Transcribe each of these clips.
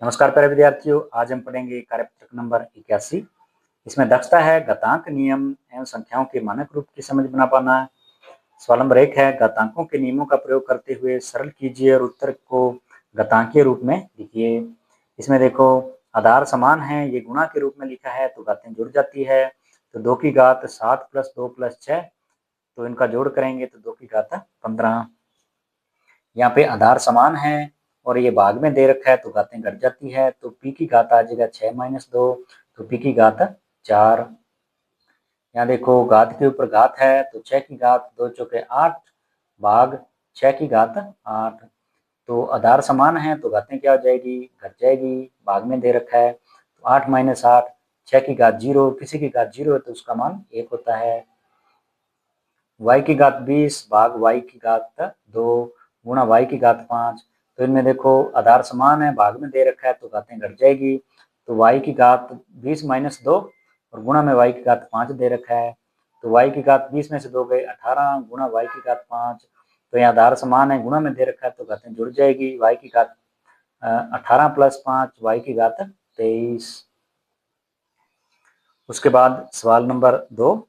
नमस्कार प्यारे विद्यार्थियों, आज हम पढ़ेंगे कार्यपत्रक नंबर 81। इसमें दक्षता है घातांक नियम एवं संख्याओं के मानक रूप की समझ बना पाना। सवाल नंबर 1 है घातांकों के नियमों का प्रयोग करते हुए सरल कीजिए और उत्तर को घातांकीय रूप में लिखिए। इसमें देखो आधार समान है, ये गुणा के रूप में लिखा है तो घातें जुड़ जाती है। तो 2 की घात 7 + 2 + 6, तो इनका जोड़ करेंगे तो 2 की घात 15। यहाँ पे आधार समान है और ये भाग में दे रखा है तो घातें घट जाती है। तो p की घात आ जाएगा 6 - 2, तो p की घात 4। यहाँ देखो घात के ऊपर घात है तो 6 की घात 2 चौके 8 भाग 6 की घात 8। तो आधार समान है तो घातें क्या हो जाएगी, घट जाएगी। भाग में दे रखा है तो 8 - 8, 6 की घात 0, किसी की घात 0 है तो उसका मान 1 होता है। y की घात 20 भाग y की घात 2 गुणा y की घात 5। तो इनमें देखो आधार समान है, भाग में दे रखा है तो घातें घट जाएगी। तो y की घात 20 - 2 और गुणा में y की घात 5 दे रखा है। तो y की घात 20 में से 2 गए 18 गुणा y की घात 5। तो यहाँ आधार समान है, गुणा में दे रखा है तो घातें जुड़ जाएगी। y की घात 18 + 5 y की घात 23। उसके बाद सवाल नंबर 2,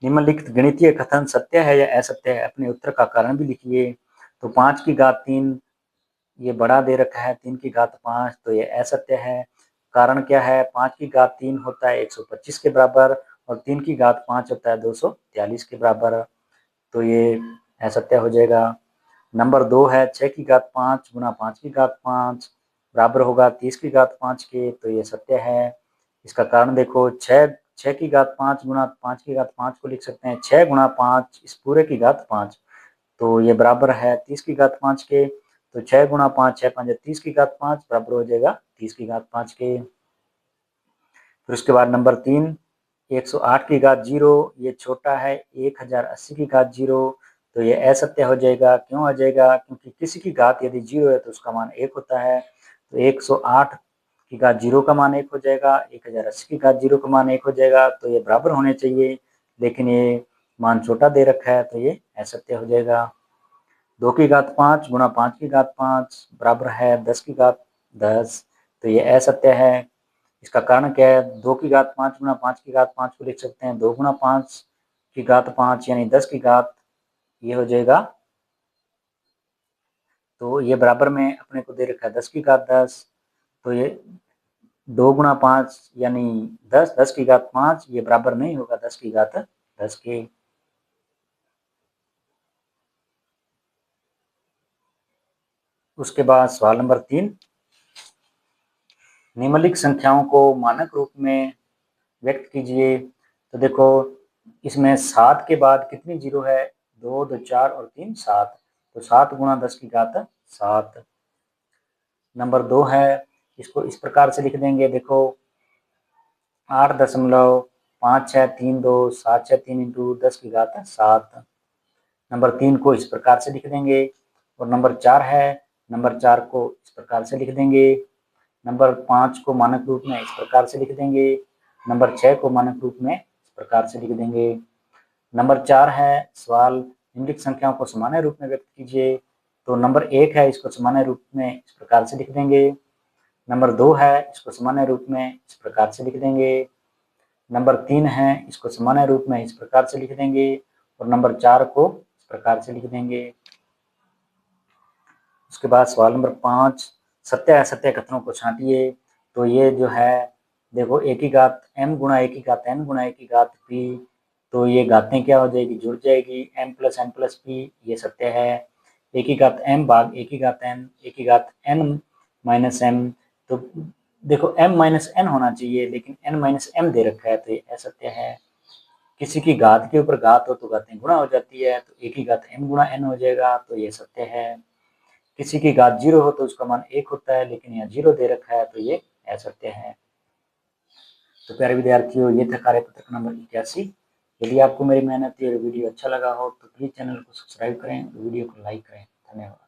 निम्नलिखित गणितीय कथन सत्य है या असत्य है, अपने उत्तर का कारण भी लिखिए। तो 5 की घात 3 ये बड़ा दे रखा है, 3 की घात 5, तो ये असत्य है। कारण क्या है, 5 की घात 3 होता है 125 के बराबर और 3 की घात 5 होता है 243 के बराबर, तो ये असत्य हो जाएगा। नंबर 2 है 6 की घात 5 गुणा 5 की घात 5 बराबर होगा 30 की घात 5 के, तो ये सत्य है। इसका कारण देखो 6 की घात 5 गुणा 5 की घात 5 को लिख सकते हैं 6 गुणा 5 इस पूरे की घात 5, तो ये बराबर है 30 की घात 5 के। तो 6 गुणा 5 6 5 30 की घात 5 बराबर हो जाएगा 30 की घात 5 के। फिर उसके बाद नंबर 3, 108 की घात 0 ये छोटा है 1080 की घात 0, तो ये असत्य हो जाएगा। क्यों हो जाएगा, क्योंकि किसी की घात यदि 0 है तो उसका मान 1 होता है। तो 108 की घात 0 का मान 1 हो जाएगा, 1080 की घात 0 का मान 1 हो जाएगा, तो ये बराबर होने चाहिए, लेकिन ये मान छोटा दे रखा है तो ये असत्य हो जाएगा। 2 की घात 5 गुणा 5 की घात 5 बराबर है 10 की घात 10, तो ये असत्य है। इसका कारण क्या है, 2 की घात 5 गुणा 5 की घात 5 को लिख सकते हैं 2 गुणा 5 की घात 5 यानी 10 की घात, ये हो जाएगा। तो ये बराबर में अपने को दे रखा है 10 की घात 10, तो ये 2 गुणा 5 यानी 10, 10 की घात 5 ये बराबर नहीं होगा 10 की घात 10 के। उसके बाद सवाल नंबर 3, निम्नलिखित संख्याओं को मानक रूप में व्यक्त कीजिए। तो देखो इसमें 7 के बाद कितनी जीरो है, 2 2 4 और 3 7, तो 7 गुणा 10 की घात 7। नंबर 2 है, इसको इस प्रकार से लिख देंगे, देखो 8.5632 763 इंटू 10 की घात 7। नंबर 3 को इस प्रकार से लिख देंगे और नंबर 4 है, नंबर 4 को इस प्रकार से लिख देंगे। नंबर 5 को मानक रूप में इस प्रकार से लिख देंगे। नंबर 6 को मानक रूप में इस प्रकार से लिख देंगे। नंबर 4 है, सवाल निम्नलिखित संख्याओं को सामान्य रूप में व्यक्त कीजिए। तो नंबर 1 है, इसको सामान्य रूप में इस प्रकार से लिख देंगे। नंबर 2 है, इसको सामान्य रूप में इस प्रकार से लिख देंगे। नंबर 3 है, इसको सामान्य रूप में इस प्रकार से लिख देंगे और नंबर 4 को इस प्रकार से लिख देंगे। उसके बाद सवाल नंबर 5, सत्य असत्य कथनों को छांटिए। तो ये जो है देखो ए की घात m गुणा ए की घात n गुणा ए की घात p, तो ये घातें क्या हो जाएगी, जुड़ जाएगी, m + n + p, ये सत्य है। ए की घात m भाग ए की घात n, ए की घात n - m, तो देखो m - n होना चाहिए लेकिन n - m दे रखा है तो ये असत्य है। किसी की घात के ऊपर घात हो तो घातें गुणा हो जाती है, तो ए की घात m गुणा n हो जाएगा, तो ये सत्य है। किसी की घात 0 हो तो उसका मान 1 होता है, लेकिन यहाँ 0 दे रखा है तो ये असत्य है। तो प्यारे विद्यार्थियों, ये था कार्यपत्रक नंबर 81। यदि आपको मेरी मेहनत और वीडियो अच्छा लगा हो तो प्लीज चैनल को सब्सक्राइब करें, वीडियो को लाइक करें। धन्यवाद।